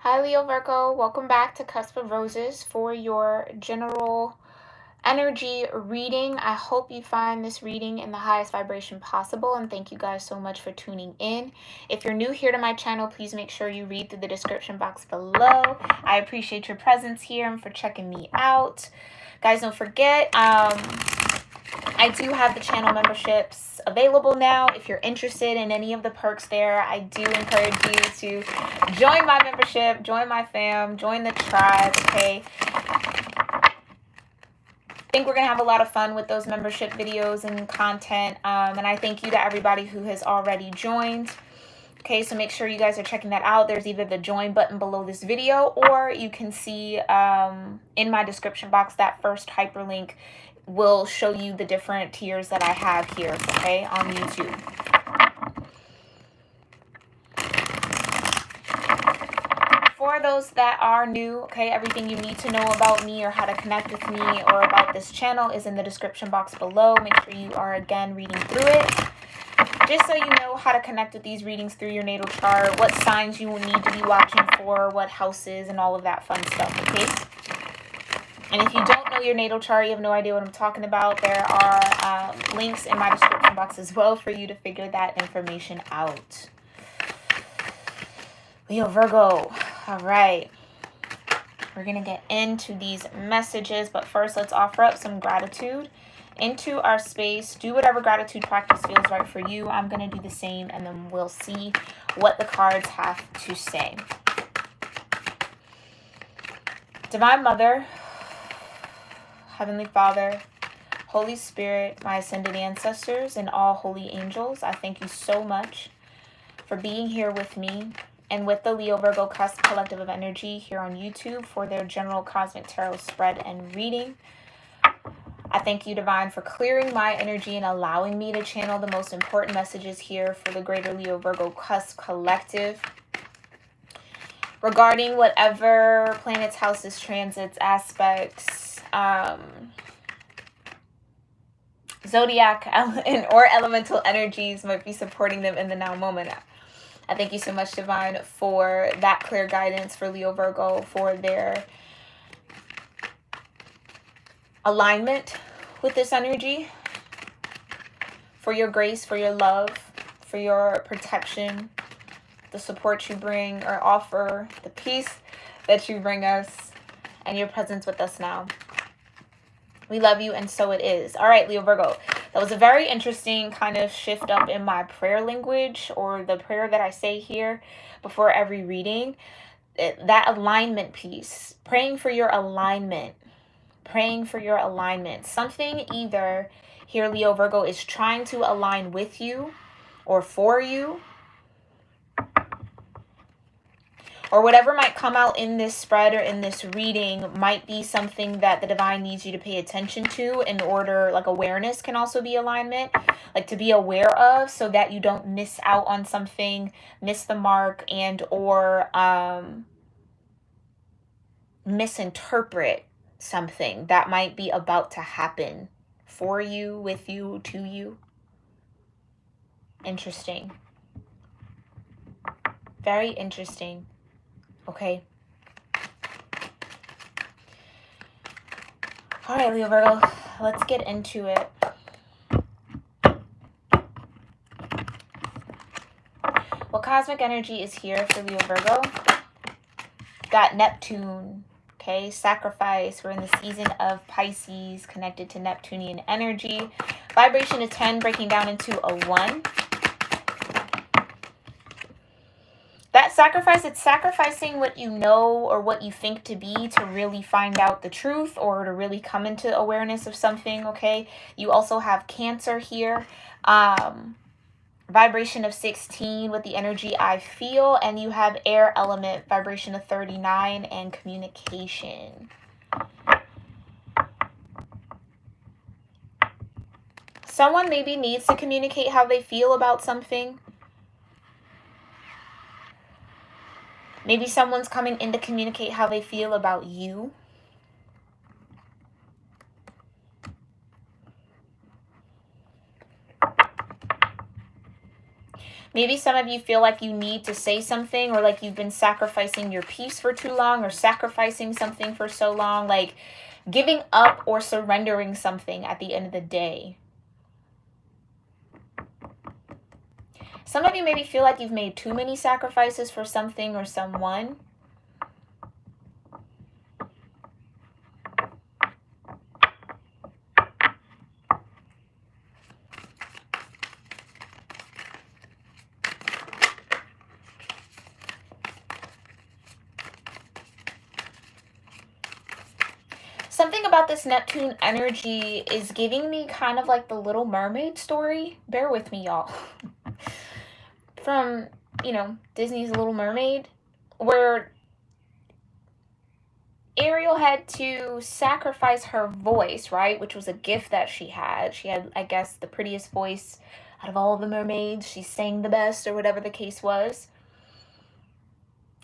Hi Leo-Virgo, welcome back to Cusp of Roses for your general energy reading. I hope you find this reading in the highest vibration possible, and thank you guys so much for tuning in. If you're new here to my channel, please make sure you read through the description box below. I appreciate your presence here and for checking me out. Guys, don't forget, I do have the channel memberships available now. If you're interested in any of the perks there, I do encourage you to join my membership, join my fam, join the tribe, okay? I think we're going to have a lot of fun with those membership videos and content, and I thank you to everybody who has already joined. Okay, so make sure you guys are checking that out. There's either the join button below this video, or you can see in my description box, that first hyperlink will show you the different tiers that I have here, okay, on YouTube. For those that are new, okay, everything you need to know about me or how to connect with me or about this channel is in the description box below. Make sure you are, again, reading through it. Just so you know how to connect with these readings through your natal chart, what signs you will need to be watching for, what houses, and all of that fun stuff, okay? And if you don't know your natal chart, you have no idea what I'm talking about, there are links in my description box as well for you to figure that information out. Leo Virgo. All right. We're going to get into these messages, but first let's offer up some gratitude into our space. Do whatever gratitude practice feels right for you. I'm going to do the same, and then we'll see what the cards have to say. Divine Mother, Heavenly Father, Holy Spirit, my ascended ancestors, and all holy angels, I thank you so much for being here with me and with the Leo Virgo Cusp Collective of Energy here on YouTube for their general cosmic tarot spread and reading. I thank you, Divine, for clearing my energy and allowing me to channel the most important messages here for the greater Leo Virgo Cusp Collective regarding whatever planets, houses, transits, aspects, zodiac or elemental energies might be supporting them in the now moment. I thank you so much, Divine, for that clear guidance for Leo Virgo, for their alignment with this energy, for your grace, for your love, for your protection, the support you bring or offer, the peace that you bring us, and your presence with us now. We love you, and so it is. All right, Leo Virgo. That was a very interesting kind of shift up in my prayer language, or the prayer that I say here before every reading. That alignment piece. Praying for your alignment. Praying for your alignment. Something either here, Leo Virgo, is trying to align with you or for you, or whatever might come out in this spread or in this reading might be something that the Divine needs you to pay attention to in order, like awareness can also be alignment, like to be aware of, so that you don't miss out on something, miss the mark, and or misinterpret something that might be about to happen for you, with you, to you. Interesting. Very interesting. Okay. All right, Leo Virgo, let's get into it. What cosmic energy is here for Leo Virgo? Got Neptune, okay? Sacrifice. We're in the season of Pisces, connected to Neptunian energy. Vibration of 10, breaking down into a 1. That sacrifice, it's sacrificing what you know or what you think to be to really find out the truth or to really come into awareness of something, okay? You also have Cancer here. Vibration of 16 with the energy I feel. And you have air element, vibration of 39, and communication. Someone maybe needs to communicate how they feel about something. Maybe someone's coming in to communicate how they feel about you. Maybe some of you feel like you need to say something, or like you've been sacrificing your peace for too long, or sacrificing something for so long, like giving up or surrendering something at the end of the day. Some of you maybe feel like you've made too many sacrifices for something or someone. Something about this Neptune energy is giving me kind of like the Little Mermaid story. Bear with me, y'all. From, you know, Disney's Little Mermaid, where Ariel had to sacrifice her voice, right? Which was a gift that she had. She had, I guess, the prettiest voice out of all of the mermaids. She sang the best, or whatever the case was.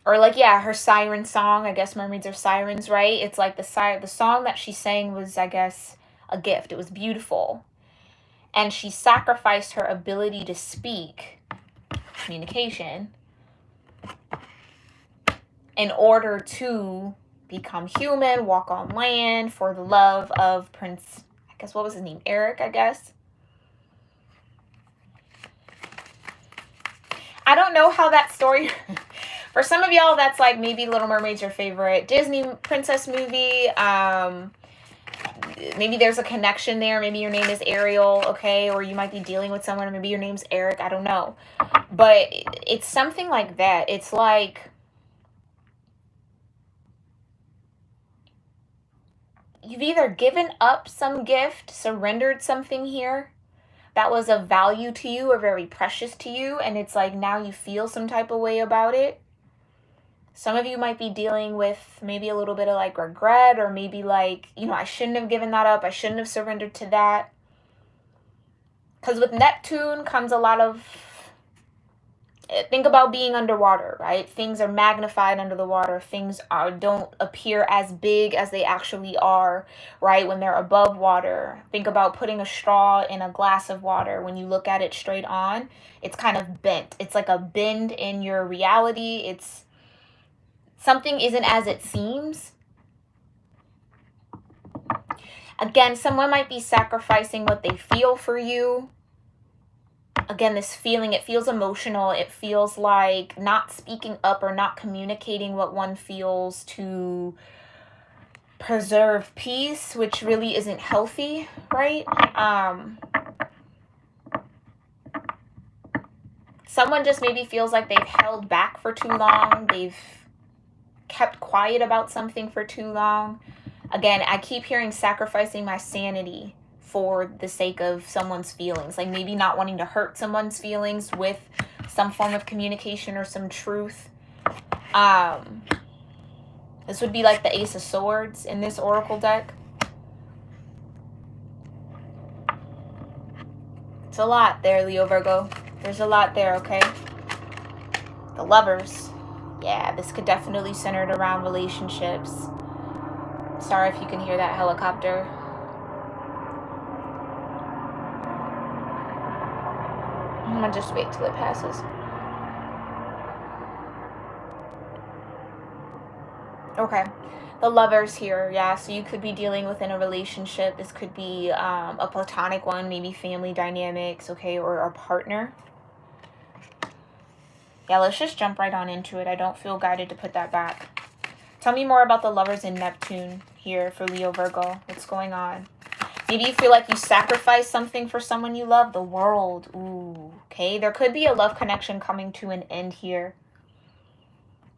Or like, yeah, her siren song. I guess mermaids are sirens, right? It's like the song that she sang was, I guess, a gift. It was beautiful. And she sacrificed her ability to speak, communication, in order to become human, walk on land, for the love of Prince, I guess, what was his name? Eric, I guess. I don't know how that story... For some of y'all, that's like maybe Little Mermaid's your favorite Disney princess movie. Maybe there's a connection there. Maybe your name is Ariel, okay? Or you might be dealing with someone, or maybe your name's Eric. I don't know. But it's something like that. It's like you've either given up some gift, surrendered something here that was of value to you or very precious to you, and it's like now you feel some type of way about it. Some of you might be dealing with maybe a little bit of like regret, or maybe like, you know, I shouldn't have given that up. I shouldn't have surrendered to that. Because with Neptune comes a lot of, think about being underwater, right? Things are magnified under the water. Things don't appear as big as they actually are, right? When they're above water. Think about putting a straw in a glass of water. When you look at it straight on, it's kind of bent. It's like a bend in your reality. It's something isn't as it seems. Again, someone might be sacrificing what they feel for you. Again, this feeling, it feels emotional. It feels like not speaking up or not communicating what one feels to preserve peace, which really isn't healthy, right? Someone just maybe feels like they've held back for too long. They've kept quiet about something for too long. Again, I keep hearing sacrificing my sanity for the sake of someone's feelings. Like maybe not wanting to hurt someone's feelings with some form of communication or some truth. This would be like the Ace of Swords in this Oracle deck. It's a lot there, Leo Virgo. There's a lot there, okay? The Lovers. Yeah, this could definitely center it around relationships. Sorry if you can hear that helicopter. I'm gonna just wait till it passes. Okay, the Lovers here, yeah, so you could be dealing within a relationship. This could be a platonic one, maybe family dynamics, okay, or a partner. Yeah, let's just jump right on into it. I don't feel guided to put that back. Tell me more about the Lovers in Neptune here for Leo Virgo. What's going on? Maybe you feel like you sacrificed something for someone you love. The World. Ooh, okay. There could be a love connection coming to an end here.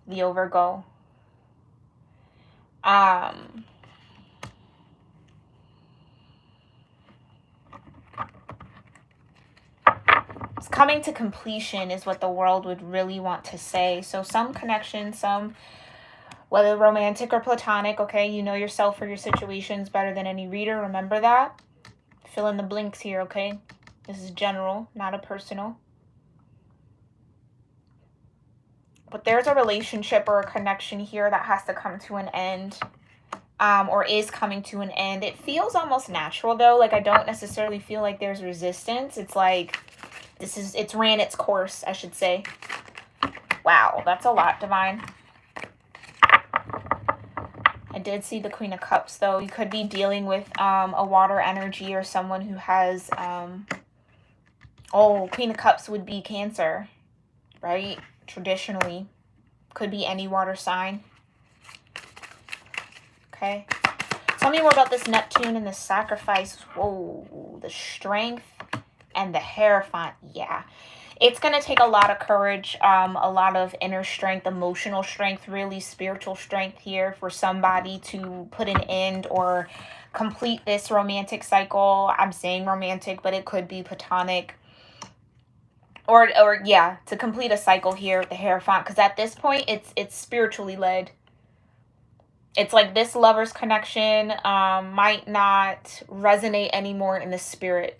Leo Virgo. It's coming to completion is what the World would really want to say. So some connection, some, whether romantic or platonic, okay, you know yourself or your situations better than any reader. Remember that. Fill in the blinks here, okay? This is general, not a personal. But there's a relationship or a connection here that has to come to an end, or is coming to an end. It feels almost natural, though. Like, I don't necessarily feel like there's resistance. It's like It's ran its course, I should say. Wow, that's a lot, Divine. I did see the Queen of Cups, though. You could be dealing with a water energy or someone who has... Queen of Cups would be Cancer, right? Traditionally. Could be any water sign. Okay. Tell me more about this Neptune and the sacrifice. Whoa, the strength and the Hierophant. Yeah. It's going to take a lot of courage, a lot of inner strength, emotional strength, really spiritual strength here for somebody to put an end or complete this romantic cycle. I'm saying romantic, but it could be platonic. Or yeah, to complete a cycle here with the Hierophant. Because at this point, it's spiritually led. It's like this lover's connection might not resonate anymore in the spirit.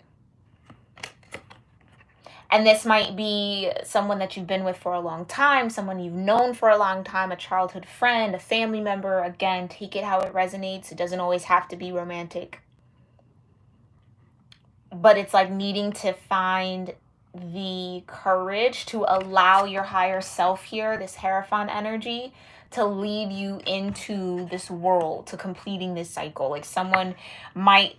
And this might be someone that you've been with for a long time, someone you've known for a long time, a childhood friend, a family member. Again, take it how it resonates. It doesn't always have to be romantic. But it's like needing to find the courage to allow your higher self here, this Hierophant energy, to lead you into this world, to completing this cycle. Like someone might...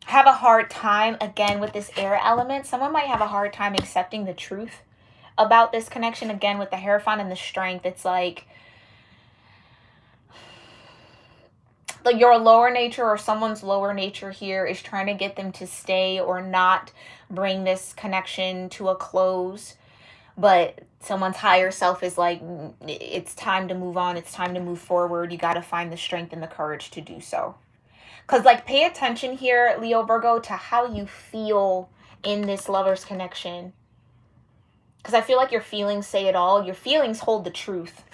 have a hard time, again, with this air element. Someone might have a hard time accepting the truth about this connection, again, with the Hierophant and the strength. It's like your lower nature or someone's lower nature here is trying to get them to stay or not bring this connection to a close. But someone's higher self is like, it's time to move on. It's time to move forward. You got to find the strength and the courage to do so. Because, like, pay attention here, Leo Virgo, to how you feel in this lover's connection. Because I feel like your feelings say it all. Your feelings hold the truth.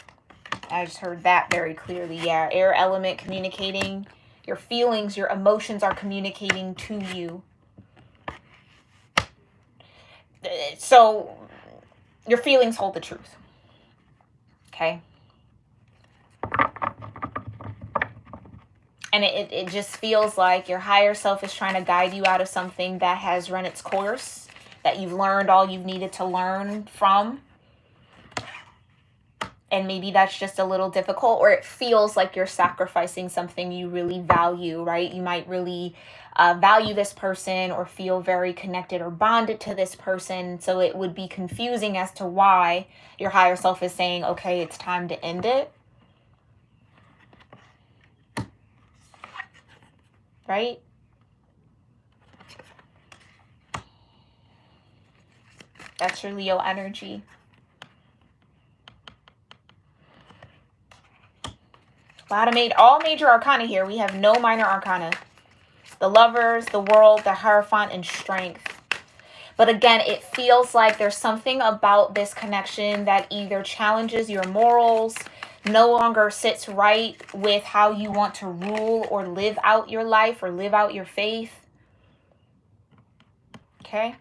I just heard that very clearly. Yeah, air element communicating. Your feelings, your emotions are communicating to you. So, your feelings hold the truth. Okay? And it just feels like your higher self is trying to guide you out of something that has run its course, that you've learned all you've needed to learn from. And maybe that's just a little difficult, or it feels like you're sacrificing something you really value, right? You might really value this person or feel very connected or bonded to this person. So it would be confusing as to why your higher self is saying, okay, it's time to end it. Right? That's your Leo energy. All major arcana here. We have no minor arcana. The Lovers, the World, the Hierophant, and Strength. But again, it feels like there's something about this connection that either challenges your morals, no longer sits right with how you want to rule or live out your life or live out your faith. Okay?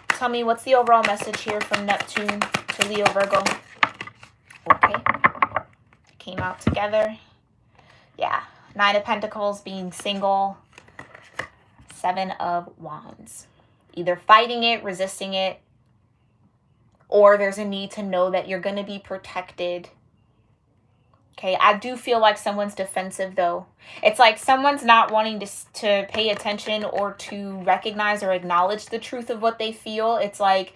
Tell me, what's the overall message here from Neptune to Leo Virgo? Okay. Came out together. Yeah. 9 of Pentacles, being single. 7 of Wands. Either fighting it, resisting it, or there's a need to know that you're going to be protected. Okay, I do feel like someone's defensive, though. It's like someone's not wanting to pay attention or to recognize or acknowledge the truth of what they feel. It's like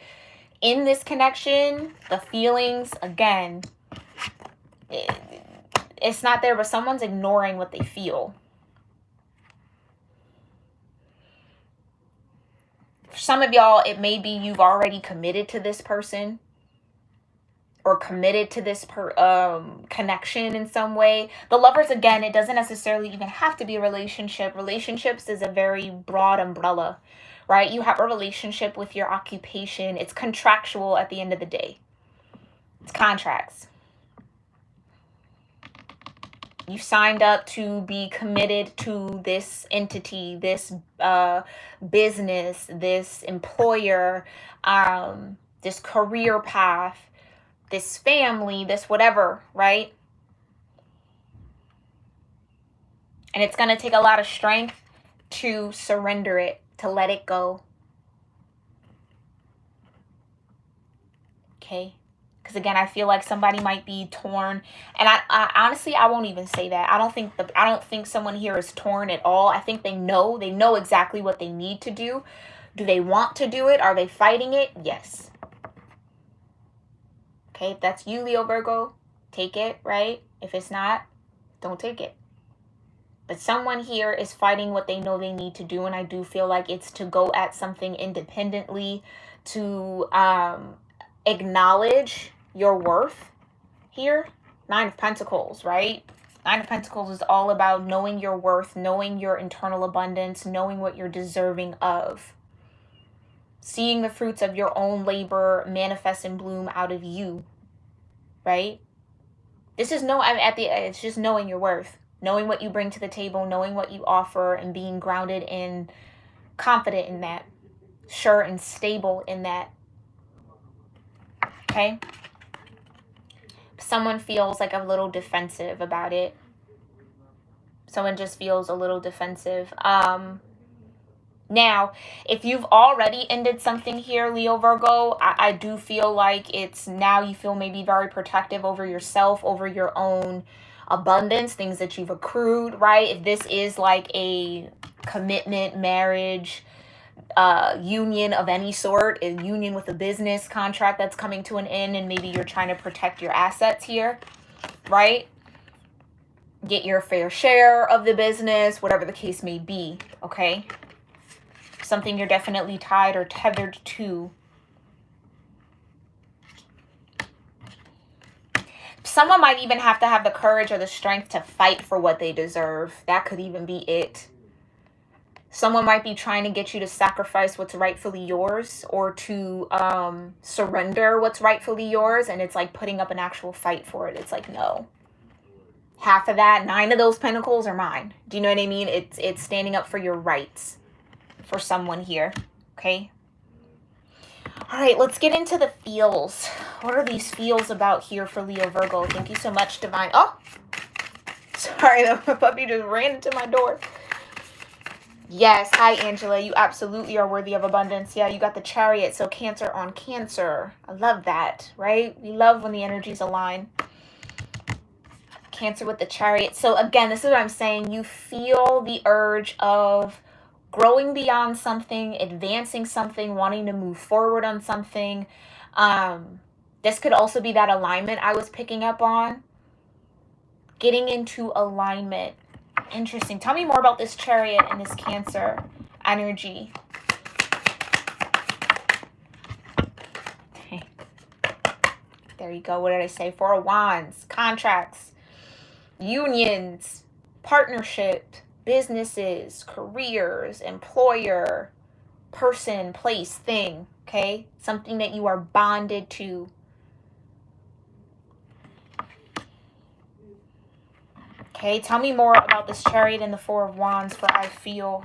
in this connection, the feelings, again, it's not there, but someone's ignoring what they feel. For some of y'all, it may be you've already committed to this person or committed to this connection in some way. The Lovers, again, it doesn't necessarily even have to be a relationship. Relationships is a very broad umbrella, right? You have a relationship with your occupation. It's contractual at the end of the day. It's contracts. You signed up to be committed to this entity, this business, this employer, this career path, this family, this whatever, right? And it's going to take a lot of strength to surrender it, to let it go. Okay? Because again, I feel like somebody might be torn. And I honestly, I won't even say that. I don't think someone here is torn at all. I think they know exactly what they need to do. Do they want to do it? Are they fighting it? Yes. Okay, if that's you, Leo Virgo, take it, right? If it's not, don't take it. But someone here is fighting what they know they need to do, and I do feel like it's to go at something independently, to acknowledge your worth here. Nine of Pentacles, right? Nine of Pentacles is all about knowing your worth, knowing your internal abundance, knowing what you're deserving of. Seeing the fruits of your own labor manifest and bloom out of you, right? This is it's just knowing your worth. Knowing what you bring to the table, knowing what you offer, and being grounded and confident in that. Sure and stable in that. Okay? Someone feels like a little defensive about it. Someone just feels a little defensive. Now, if you've already ended something here, Leo Virgo, I do feel like it's now you feel maybe very protective over yourself, over your own abundance, things that you've accrued, right? If this is like a commitment, marriage, union of any sort, a union with a business contract that's coming to an end, and maybe you're trying to protect your assets here, right? Get your fair share of the business, whatever the case may be, okay? Something you're definitely tied or tethered to. Someone might even have to have the courage or the strength to fight for what they deserve. That could even be it. Someone might be trying to get you to sacrifice what's rightfully yours, or to surrender what's rightfully yours, and it's like putting up an actual fight for it. It's like, no. Half of that, 9 of those pentacles are mine. Do you know what I mean? It's standing up for your rights for someone here, okay? All right, let's get into the feels. What are these feels about here for Leo Virgo? Thank you so much, Divine. Oh, sorry, the puppy just ran into my door. Yes, hi, Angela. You absolutely are worthy of abundance. Yeah, you got the Chariot, so Cancer on Cancer. I love that, right? We love when the energies align. Cancer with the Chariot. So again, this is what I'm saying. You feel the urge of growing beyond something, advancing something, wanting to move forward on something. This could also be that alignment I was picking up on. Getting into alignment. Interesting. Tell me more about this Chariot and this Cancer energy. There you go. What did I say? 4 of Wands. Contracts. Unions. Partnership. Businesses, careers, employer, person, place, thing, okay? Something that you are bonded to. Okay, tell me more about this Chariot and the 4 of Wands, for I feel,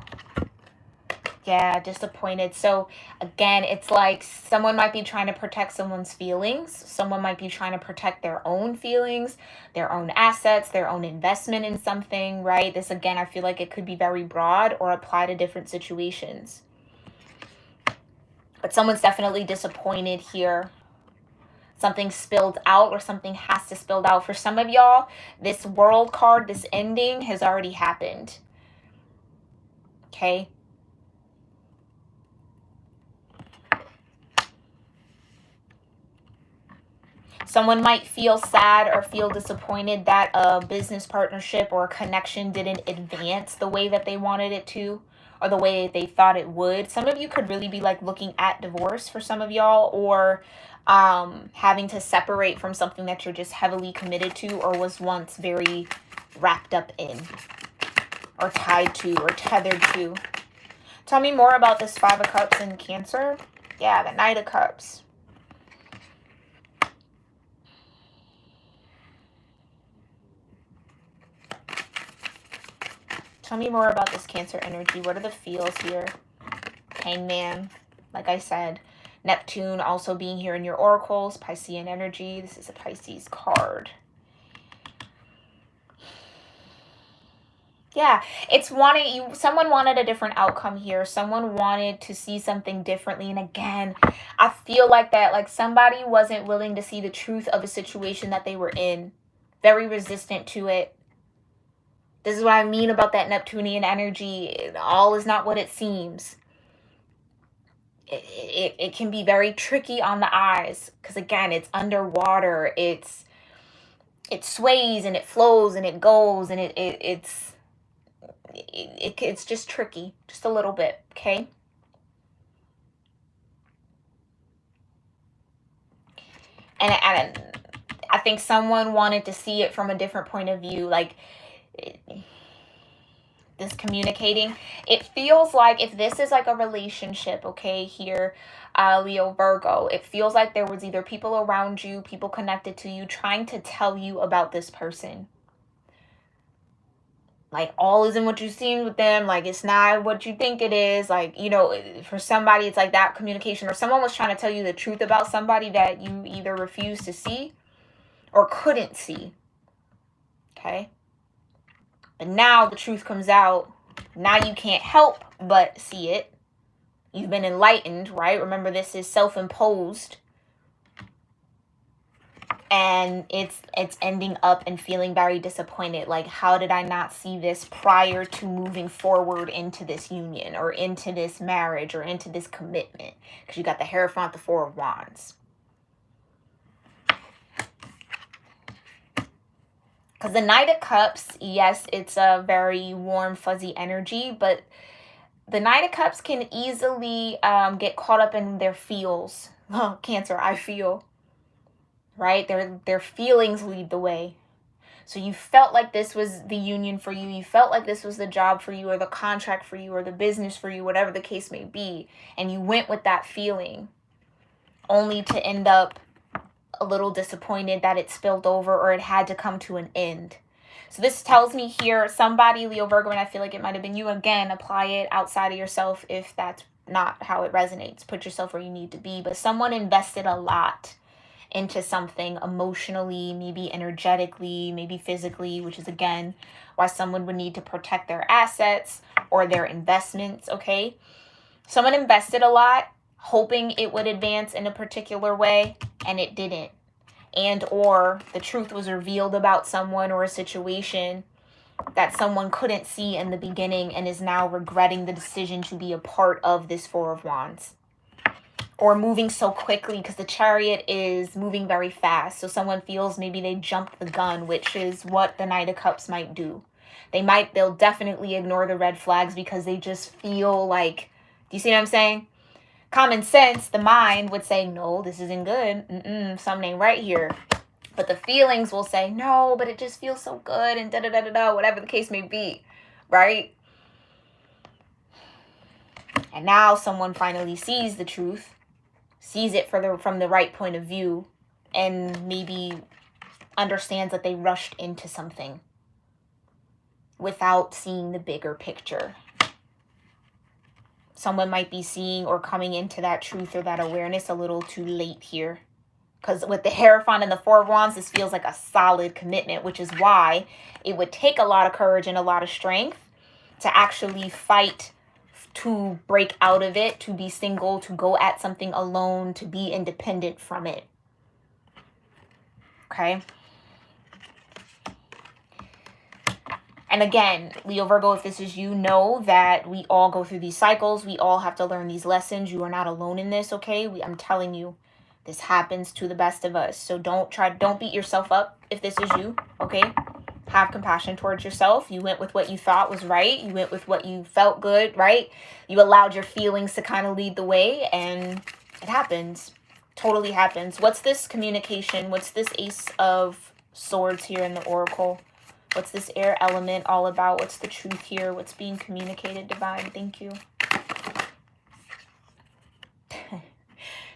yeah, disappointed. So again, it's like someone might be trying to protect someone's feelings. Someone might be trying to protect their own feelings, their own assets, their own investment in something, right? This, again, I feel like it could be very broad or apply to different situations. But someone's definitely disappointed here. Something spilled out, or something has to spill out. For some of y'all, this World card, this ending has already happened. Okay? Someone might feel sad or feel disappointed that a business partnership or a connection didn't advance the way that they wanted it to, or the way they thought it would. Some of you could really be like looking at divorce for some of y'all, or having to separate from something that you're just heavily committed to, or was once very wrapped up in, or tied to, or tethered to. Tell me more about this 5 of Cups in Cancer. Yeah, the Knight of Cups. Tell me more about this Cancer energy. What are the feels here? Hangman, like I said. Neptune also being here in your oracles. Piscean energy. This is a Pisces card. Yeah, it's wanting you. Someone wanted a different outcome here. Someone wanted to see something differently. And again, I feel like that, like somebody wasn't willing to see the truth of a situation that they were in. Very resistant to it. This is what I mean about that Neptunian energy. All is not what it seems. It can be very tricky on the eyes because again, it's underwater. It sways and it flows and it goes and it's just tricky, just a little bit, okay? And I think someone wanted to see it from a different point of view, like this communicating. It feels like if this is like a relationship, okay, here, Leo Virgo, it feels like there was either people around you, people connected to you, trying to tell you about this person. Like all isn't what you've seen with them, like it's not what you think it is, like, you know, for somebody it's like that communication, or someone was trying to tell you the truth about somebody that you either refused to see or couldn't see, okay? But now the truth comes out. Now you can't help but see it. You've been enlightened, right? Remember, this is self-imposed. And it's ending up and feeling very disappointed. Like, how did I not see this prior to moving forward into this union or into this marriage or into this commitment? Because you got the Hierophant, the Four of Wands. Because the Knight of Cups, yes, it's a very warm, fuzzy energy, but the Knight of Cups can easily get caught up in their feels. Oh, Cancer, I feel. Right? Their feelings lead the way. So you felt like this was the union for you. You felt like this was the job for you or the contract for you or the business for you, whatever the case may be. And you went with that feeling only to end up a little disappointed that it spilled over or it had to come to an end. So this tells me here, somebody, Leo Virgo, and I feel like it might have been you, again, apply it outside of yourself if that's not how it resonates. Put yourself where you need to be. But someone invested a lot into something emotionally, maybe energetically, maybe physically, which is, again, why someone would need to protect their assets or their investments, okay? Someone invested a lot, hoping it would advance in a particular way, and it didn't. And or the truth was revealed about someone or a situation that someone couldn't see in the beginning and is now regretting the decision to be a part of this Four of Wands. Or moving so quickly because the Chariot is moving very fast. So someone feels maybe they jumped the gun, which is what the Knight of Cups might do. They'll definitely ignore the red flags because they just feel like, do you see what I'm saying? Common sense, the mind would say, no, this isn't good. Something ain't right here. But the feelings will say, no, but it just feels so good and da-da-da-da-da, whatever the case may be, right? And now someone finally sees the truth, sees it from the right point of view, and maybe understands that they rushed into something without seeing the bigger picture. Someone might be seeing or coming into that truth or that awareness a little too late here. Because with the Hierophant and the Four of Wands, this feels like a solid commitment, which is why it would take a lot of courage and a lot of strength to actually fight to break out of it, to be single, to go at something alone, to be independent from it. Okay? And again, Leo Virgo, if this is you, know that we all go through these cycles. We all have to learn these lessons. You are not alone in this, okay? I'm telling you, this happens to the best of us. So don't beat yourself up if this is you, okay? Have compassion towards yourself. You went with what you thought was right. You went with what you felt good, right? You allowed your feelings to kind of lead the way, and it happens. Totally happens. What's this communication? What's this Ace of Swords here in the Oracle? What's this air element all about? What's the truth here? What's being communicated, Divine? Thank you.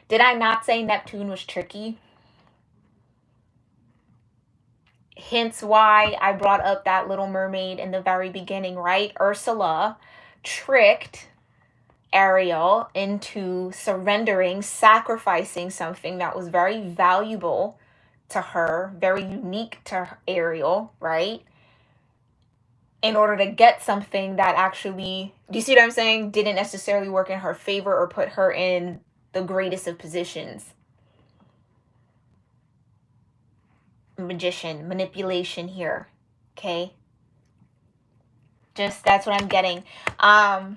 Did I not say Neptune was tricky? Hence why I brought up that Little Mermaid in the very beginning, right? Ursula tricked Ariel into surrendering, sacrificing something that was very valuable to her, very unique to Ariel, right? in order to get something that actually, do you see what I'm saying, didn't necessarily work in her favor or put her in the greatest of positions. Magician, manipulation here, okay? Just, that's what I'm getting. Oh,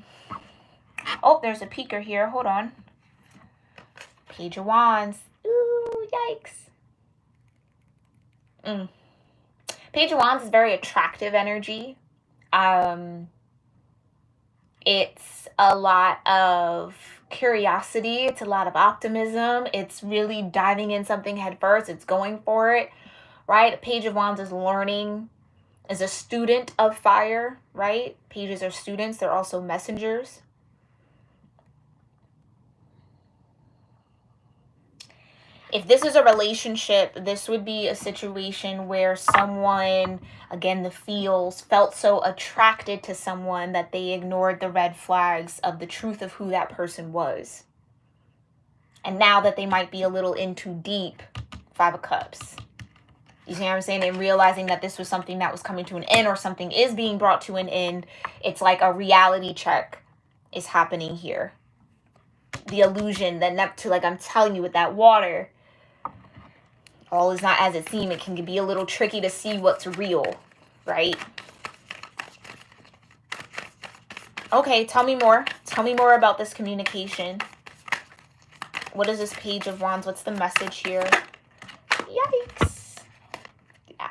there's a peeker here. Hold on. Page of Wands. Ooh, yikes. Page of Wands is very attractive energy. It's a lot of curiosity. It's a lot of optimism. It's really diving in something head first. It's going for it, right? Page of Wands is learning, is a student of fire, right? Pages are students. They're also messengers. If this is a relationship, this would be a situation where someone, again, the feels, felt so attracted to someone that they ignored the red flags of the truth of who that person was. And now that they might be a little in too deep, 5 of Cups. You see what I'm saying? And realizing that this was something that was coming to an end, or something is being brought to an end. It's like a reality check is happening here. The illusion, the Neptune, like I'm telling you with that water, all is not as it seems. It can be a little tricky to see what's real, right? Okay, tell me more. Tell me more about this communication. What is this Page of Wands? What's the message here? Yikes. Yeah.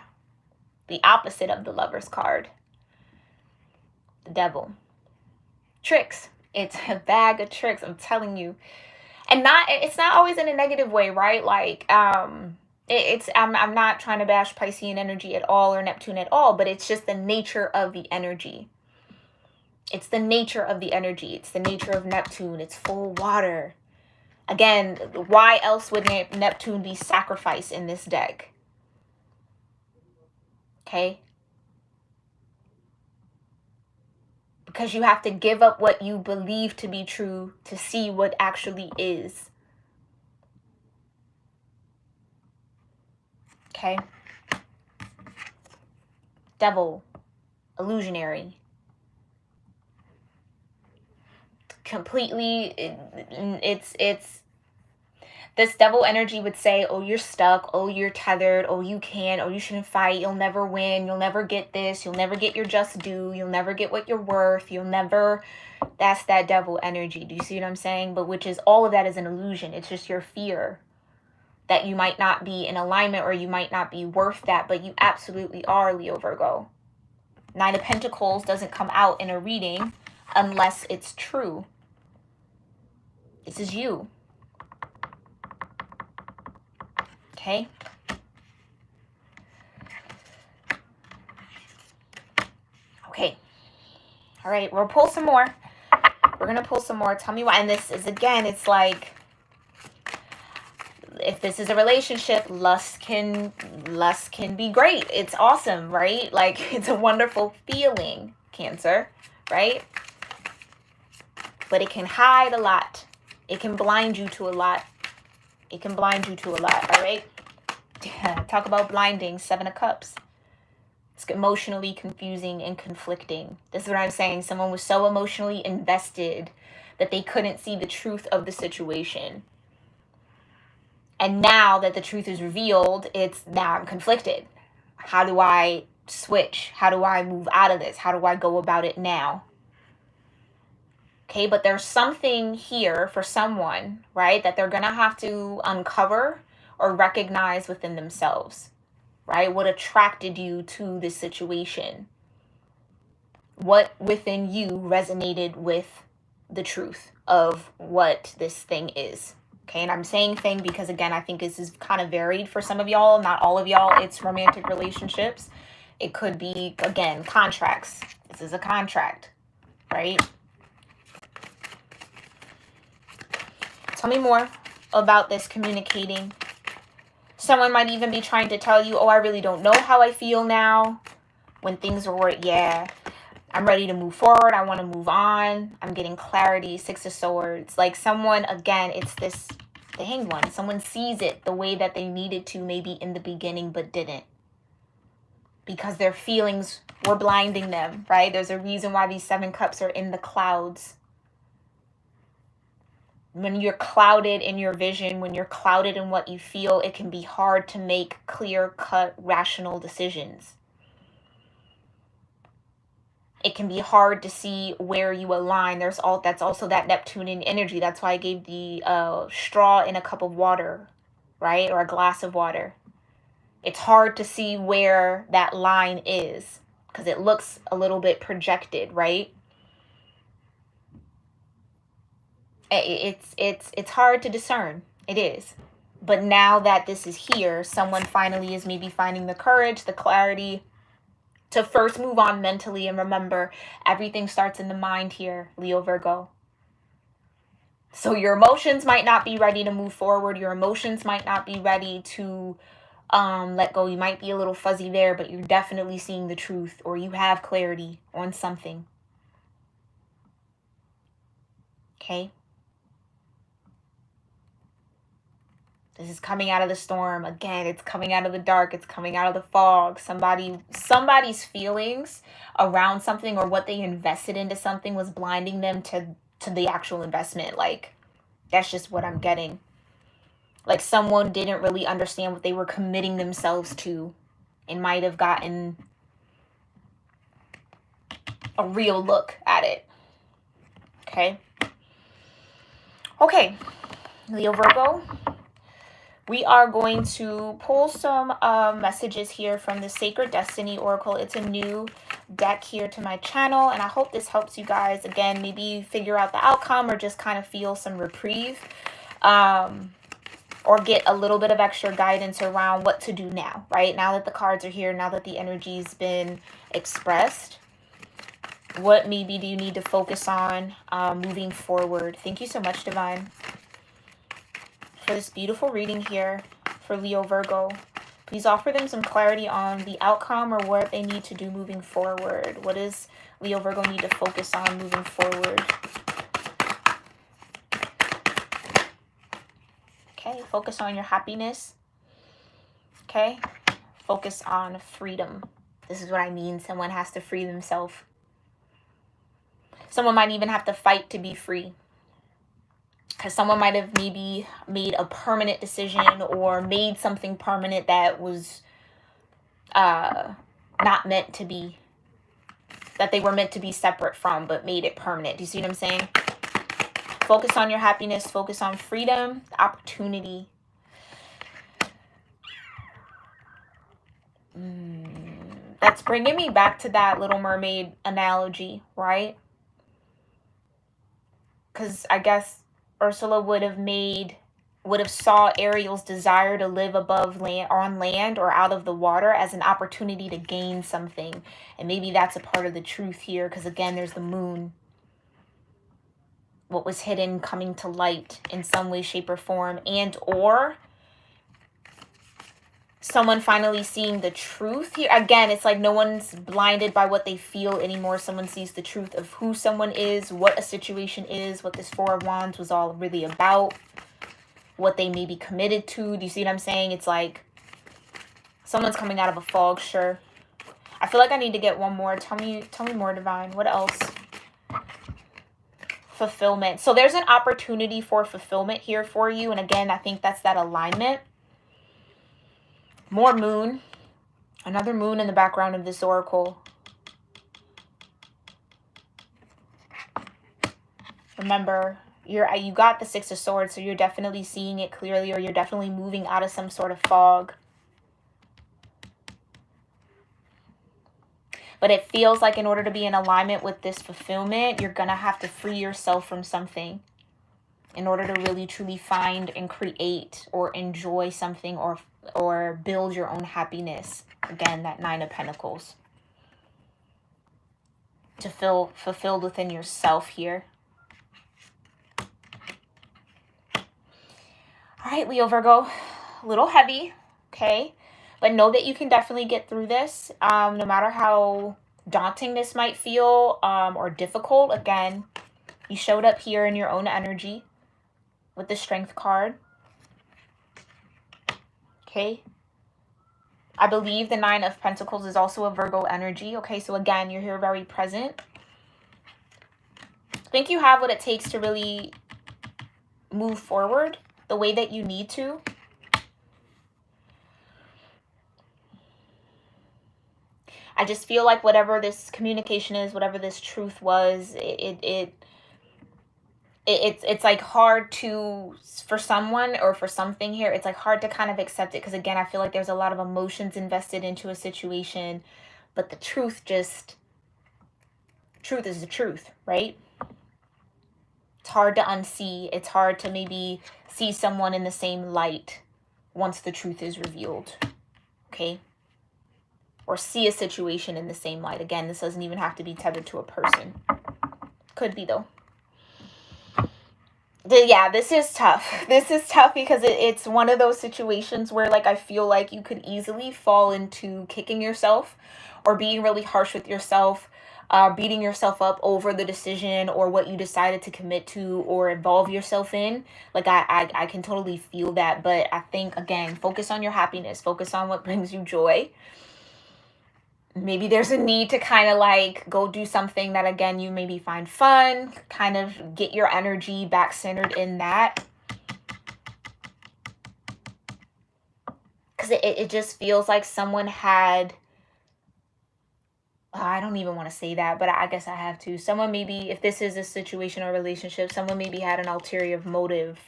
The opposite of the Lover's card. The Devil. Tricks. It's a bag of tricks, I'm telling you. And it's not always in a negative way, right? Like, I'm not trying to bash Piscean energy at all, or Neptune at all, but it's just the nature of the energy. It's the nature of the energy. It's the nature of Neptune. It's full water. Again, why else would Neptune be sacrificed in this deck? Okay? Because you have to give up what you believe to be true to see what actually is. Okay? Devil. Illusionary. Completely, it's this devil energy would say, oh, you're stuck, oh, you're tethered, oh, you can't, oh, you shouldn't fight, you'll never win, you'll never get this, you'll never get your just due, you'll never get what you're worth, you'll never. That's that devil energy. Do you see what I'm saying? But which is, all of that is an illusion. It's just your fear that you might not be in alignment, or you might not be worth that, but you absolutely are, Leo Virgo. 9 of Pentacles doesn't come out in a reading unless it's true. This is you. Okay? Okay. All right, we'll pull some more. We're going to pull some more. Tell me why. And this is, again, it's like, if this is a relationship, lust can be great. It's awesome, right? Like, it's a wonderful feeling, Cancer, right? But it can hide a lot. It can blind you to a lot. It can blind you to a lot, all right? Talk about blinding, 7 of Cups. It's emotionally confusing and conflicting. This is what I'm saying. Someone was so emotionally invested that they couldn't see the truth of the situation. And now that the truth is revealed, now I'm conflicted. How do I switch? How do I move out of this? How do I go about it now? Okay, but there's something here for someone, right, that they're going to have to uncover or recognize within themselves, right? What attracted you to this situation? What within you resonated with the truth of what this thing is? Okay, and I'm saying thing because, again, I think this is kind of varied for some of y'all. Not all of y'all, it's romantic relationships. It could be, again, contracts. This is a contract, right? Tell me more about this communicating. Someone might even be trying to tell you, oh, I really don't know how I feel now. When things were, yeah, I'm ready to move forward. I want to move on. I'm getting clarity. 6 of Swords. Like, someone, again, it's this, the Hanged One. Someone sees it the way that they needed to, maybe in the beginning, but didn't. because their feelings were blinding them, right? There's a reason why these 7 cups are in the clouds. When you're clouded in your vision, when you're clouded in what you feel, it can be hard to make clear-cut, rational decisions. It can be hard to see where you align. That's also that Neptunian energy. That's why I gave the straw in a cup of water, right? Or a glass of water. It's hard to see where that line is because it looks a little bit projected, right? It's hard to discern. It is. But now that this is here, someone finally is maybe finding the courage, the clarity to first move on mentally. And remember, everything starts in the mind here, Leo Virgo. So your emotions might not be ready to move forward. Your emotions might not be ready to let go. You might be a little fuzzy there, but you're definitely seeing the truth, or you have clarity on something. Okay? This is coming out of the storm. Again, it's coming out of the dark. It's coming out of the fog. Somebody's feelings around something or what they invested into something was blinding them to the actual investment. Like, that's just what I'm getting. Like, someone didn't really understand what they were committing themselves to and might have gotten a real look at it. Okay? Okay, Leo Virgo. We are going to pull some messages here from the Sacred Destiny Oracle. It's a new deck here to my channel, and I hope this helps you guys, again, maybe figure out the outcome or just kind of feel some reprieve, or get a little bit of extra guidance around what to do now, right? Now that the cards are here, now that the energy's been expressed, what maybe do you need to focus on moving forward? Thank you so much, Divine, for this beautiful reading here for Leo Virgo. Please offer them some clarity on the outcome or what they need to do moving forward. What does Leo Virgo need to focus on moving forward? Okay, focus on your happiness. Okay, focus on freedom. This is what I mean. Someone has to free themselves. Someone might even have to fight to be free. Because someone might have maybe made a permanent decision or made something permanent that was not meant to be, that they were meant to be separate from, but made it permanent. Do you see what I'm saying? Focus on your happiness. Focus on freedom, opportunity. That's bringing me back to that Little Mermaid analogy, right? Because I guess Ursula would have saw Ariel's desire to live above land, on land or out of the water, as an opportunity to gain something. And maybe that's a part of the truth here, because again, there's the moon. What was hidden coming to light in some way, shape, or form, and or someone finally seeing the truth here. Again, it's like no one's blinded by what they feel anymore. Someone sees the truth of who someone is, what a situation is, what this Four of Wands was all really about, what they may be committed to. Do you see what I'm saying? It's like someone's coming out of a fog, sure. I feel like I need to get one more. Tell me more, Divine. What else? Fulfillment. So there's an opportunity for fulfillment here for you. And again, I think that's that alignment. More moon. Another moon in the background of this oracle. Remember, you got the Six of Swords, so you're definitely seeing it clearly, or you're definitely moving out of some sort of fog. But it feels like in order to be in alignment with this fulfillment, you're going to have to free yourself from something in order to really truly find and create or enjoy something, or build your own happiness. Again, that Nine of Pentacles. To feel fulfilled within yourself here. All right, Leo Virgo, a little heavy, okay? But know that you can definitely get through this, no matter how daunting this might feel, or difficult. Again, you showed up here in your own energy with the Strength card. Okay? I believe the Nine of Pentacles is also a Virgo energy. Okay, so again, you're here very present. I think you have what it takes to really move forward the way that you need to. I just feel like whatever this communication is, whatever this truth was, it's like hard to, for someone or for something here, it's like hard to kind of accept it, because again, I feel like there's a lot of emotions invested into a situation, but the truth is the truth, right? It's hard to unsee. It's hard to maybe see someone in the same light once the truth is revealed, okay? Or see a situation in the same light. Again, this doesn't even have to be tethered to a person. Could be, though. Yeah, this is tough. This is tough because it's one of those situations where, like, I feel like you could easily fall into kicking yourself or being really harsh with yourself, beating yourself up over the decision or what you decided to commit to or involve yourself in. Like, I can totally feel that. But I think, again, focus on your happiness. Focus on what brings you joy. Maybe there's a need to kind of like go do something that, again, you maybe find fun, kind of get your energy back centered in that. Because it just feels like someone had, I don't even want to say that, but I guess I have to. Someone maybe, if this is a situation or relationship, someone maybe had an ulterior motive.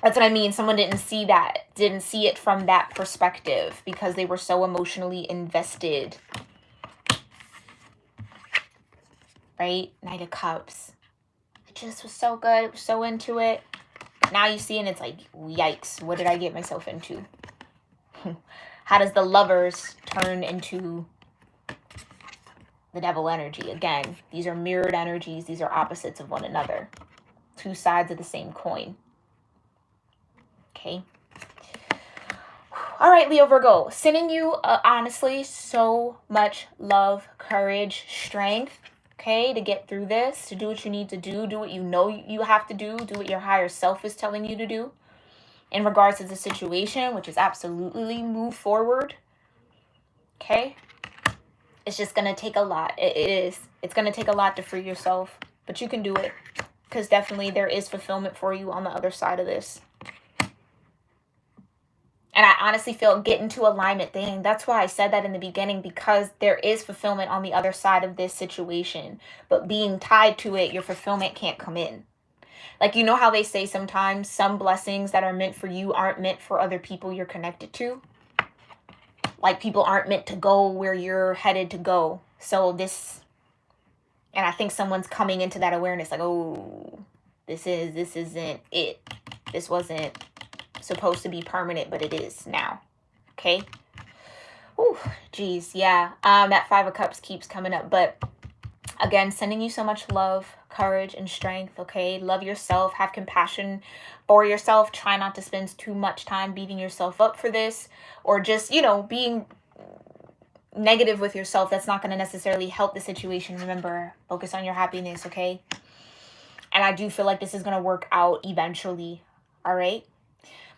That's what I mean. Someone didn't see it from that perspective because they were so emotionally invested. Right? Knight of Cups. It just was so good. It was so into it. Now you see, and it's like, yikes. What did I get myself into? How does the Lovers turn into the Devil energy? Again, these are mirrored energies. These are opposites of one another. Two sides of the same coin. Okay. All right, Leo Virgo. Sending you, honestly, so much love, courage, strength. Okay, to get through this, to do what you need to do what you know you have to do what your higher self is telling you to do in regards to the situation, which is absolutely move forward. Okay, it's just going to take a lot. It's going to take a lot to free yourself, but you can do it, because definitely there is fulfillment for you on the other side of this. And I honestly feel get into alignment. Dang, that's why I said that in the beginning, because there is fulfillment on the other side of this situation. But being tied to it, your fulfillment can't come in. Like, you know how they say sometimes some blessings that are meant for you aren't meant for other people you're connected to? Like, people aren't meant to go where you're headed to go. So this, and I think someone's coming into that awareness like, oh, this isn't it. This wasn't supposed to be permanent, but it is now. Okay. Oh, geez, yeah. That Five of Cups keeps coming up, but again, sending you so much love, courage, and strength. Okay, love yourself, have compassion for yourself. Try not to spend too much time beating yourself up for this, or just, you know, being negative with yourself. That's not going to necessarily help the situation. Remember, focus on your happiness. Okay. And I do feel like this is going to work out eventually. All right.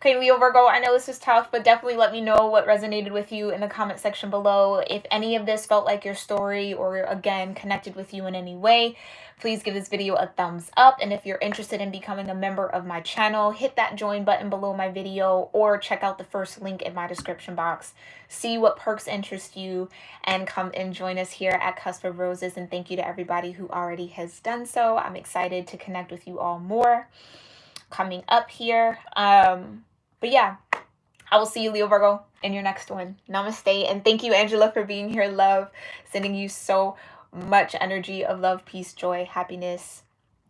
Okay, Leo Virgo, I know this is tough, but definitely let me know what resonated with you in the comment section below. If any of this felt like your story or, again, connected with you in any way, please give this video a thumbs up. And if you're interested in becoming a member of my channel, hit that join button below my video or check out the first link in my description box. See what perks interest you and come and join us here at Cusp of Roses. And thank you to everybody who already has done so. I'm excited to connect with you all more coming up here. But yeah, I will see you, Leo Virgo, in your next one. Namaste. And thank you, Angela, for being here. Love. Sending you so much energy of love, peace, joy, happiness.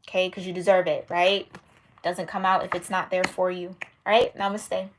Okay? Because you deserve it, right? Doesn't come out if it's not there for you. All right? Namaste.